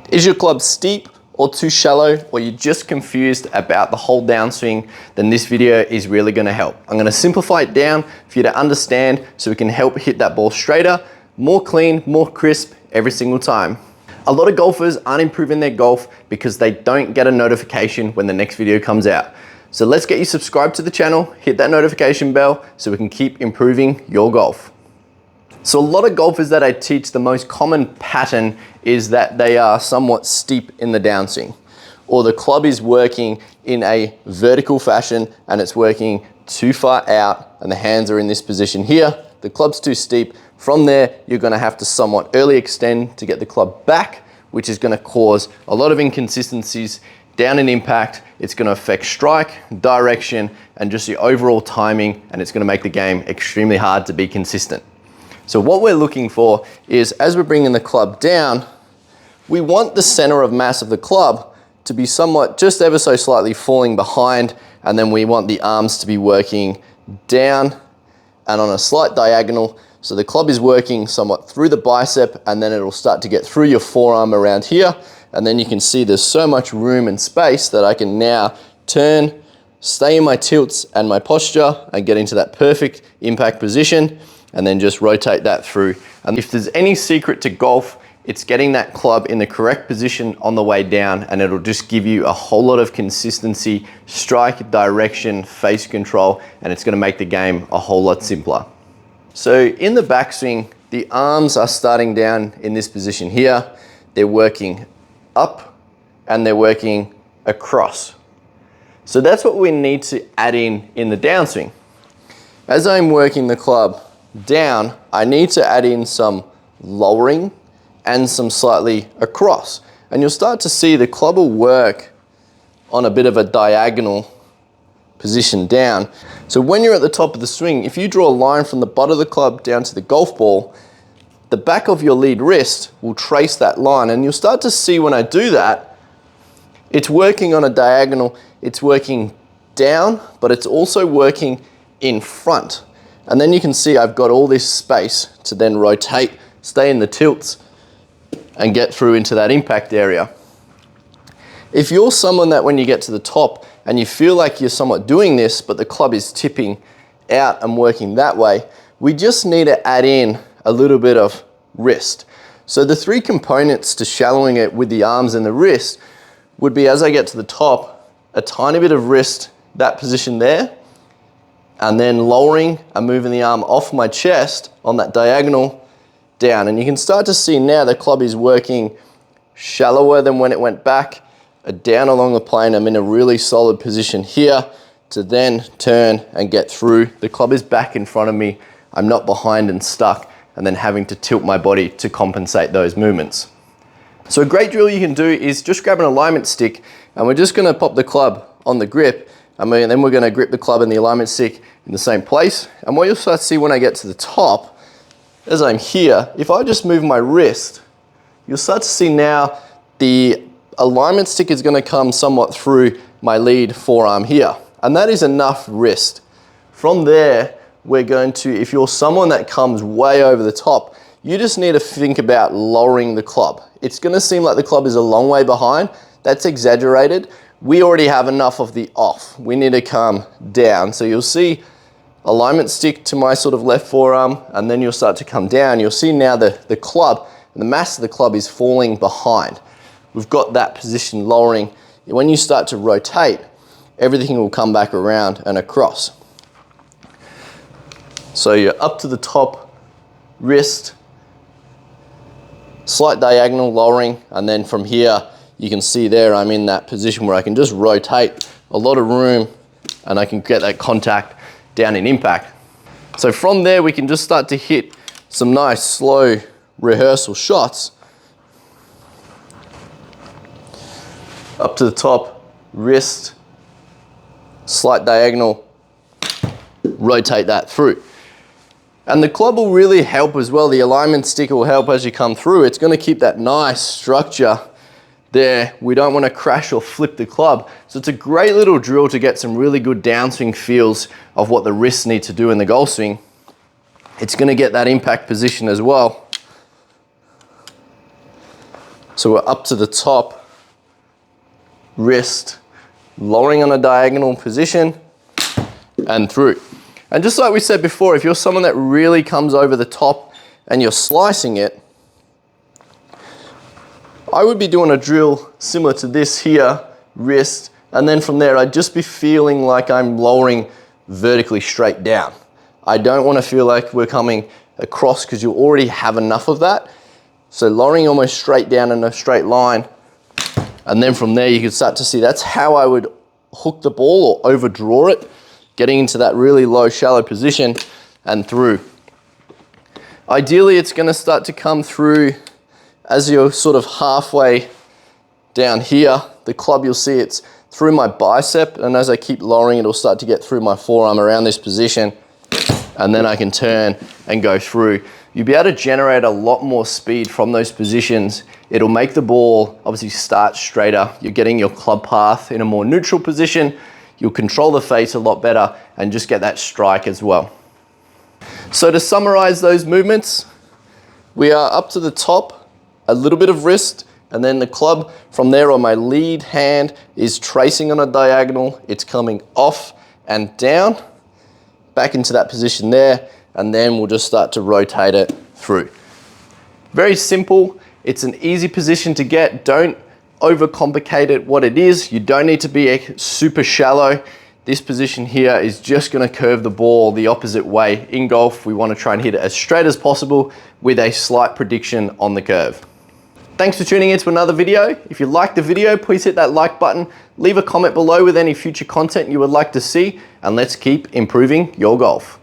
Is your club steep or too shallow, or you're just confused about the whole downswing? Then this video is really going to help. I'm going to simplify it down for you to understand so we can help hit that ball straighter, more clean, more crisp every single time. A lot of golfers aren't improving their golf because they don't get a notification when the next video comes out. So let's get you subscribed to the channel, hit that notification bell so we can keep improving your golf. So a lot of golfers that I teach, the most common pattern is that they are somewhat steep in the downswing, or the club is working in a vertical fashion and it's working too far out and the hands are in this position here. The club's too steep. From there, you're going to have to somewhat early extend to get the club back, which is going to cause a lot of inconsistencies down in impact. It's going to affect strike, direction, and just the overall timing, and it's going to make the game extremely hard to be consistent. So what we're looking for is, as we're bringing the club down, we want the center of mass of the club to be somewhat just ever so slightly falling behind, and then we want the arms to be working down and on a slight diagonal. So the club is working somewhat through the bicep, and then it'll start to get through your forearm around here. And then you can see there's so much room and space that I can now turn, stay in my tilts and my posture and get into that perfect impact position, and then just rotate that through. And if there's any secret to golf, it's getting that club in the correct position on the way down, and it'll just give you a whole lot of consistency, strike, direction, face control, and it's gonna make the game a whole lot simpler. So in the backswing, the arms are starting down in this position here. They're working up and they're working across. So that's what we need to add in the downswing. As I'm working the club down, I need to add in some lowering and some slightly across. And you'll start to see the club will work on a bit of a diagonal position down. So when you're at the top of the swing, if you draw a line from the butt of the club down to the golf ball, the back of your lead wrist will trace that line. And you'll start to see when I do that, it's working on a diagonal, it's working down, but it's also working in front. And then you can see I've got all this space to then rotate, stay in the tilts, and get through into that impact area. If you're someone that when you get to the top and you feel like you're somewhat doing this, but the club is tipping out and working that way, we just need to add in a little bit of wrist. So the three components to shallowing it with the arms and the wrist would be, as I get to the top, a tiny bit of wrist, that position there, and then lowering and moving the arm off my chest on that diagonal down. And you can start to see now the club is working shallower than when it went back, down along the plane. I'm in a really solid position here to then turn and get through. The club is back in front of me. I'm not behind and stuck, and then having to tilt my body to compensate those movements. So a great drill you can do is just grab an alignment stick, and we're just gonna pop the club on the grip, and then we're gonna grip the club and the alignment stick in the same place. And what you'll start to see when I get to the top, as I'm here, if I just move my wrist, you'll start to see now the alignment stick is gonna come somewhat through my lead forearm here. And that is enough wrist. From there, we're going to, if you're someone that comes way over the top, you just need to think about lowering the club. It's gonna seem like the club is a long way behind. That's exaggerated. We already have enough of the off. We need to come down. So you'll see alignment stick to my sort of left forearm, and then you'll start to come down. You'll see now the club, the mass of the club is falling behind. We've got that position lowering. When you start to rotate, everything will come back around and across. So you're up to the top, wrist, slight diagonal lowering, and then from here, you can see there I'm in that position where I can just rotate a lot of room and I can get that contact down in impact. So from there, we can just start to hit some nice slow rehearsal shots. Up to the top, wrist, slight diagonal, rotate that through. And the club will really help as well. The alignment stick will help as you come through. It's gonna keep that nice structure there. We don't want to crash or flip the club. So it's a great little drill to get some really good downswing feels of what the wrists need to do in the golf swing. It's going to get that impact position as well. So we're up to the top, wrist, lowering on a diagonal position, and through. And just like we said before, if you're someone that really comes over the top and you're slicing it, I would be doing a drill similar to this here, wrist, and then from there I'd just be feeling like I'm lowering vertically straight down. I don't want to feel like we're coming across because you already have enough of that. So lowering almost straight down in a straight line, and then from there you can start to see that's how I would hook the ball or overdraw it, getting into that really low, shallow position and through. Ideally, it's going to start to come through as you're sort of halfway down here. The club, you'll see it's through my bicep, and as I keep lowering, it'll start to get through my forearm around this position, and then I can turn and go through. You'll be able to generate a lot more speed from those positions. It'll make the ball obviously start straighter. You're getting your club path in a more neutral position. You'll control the face a lot better and just get that strike as well. So to summarize those movements, we are up to the top, a little bit of wrist, and then the club from there on my lead hand is tracing on a diagonal. It's coming off and down, back into that position there, and then we'll just start to rotate it through. Very simple. It's an easy position to get. Don't overcomplicate it what it is. You don't need to be super shallow. This position here is just going to curve the ball the opposite way. In golf, we want to try and hit it as straight as possible with a slight prediction on the curve. Thanks for tuning in to another video. If you liked the video, please hit that like button. Leave a comment below with any future content you would like to see, and let's keep improving your golf.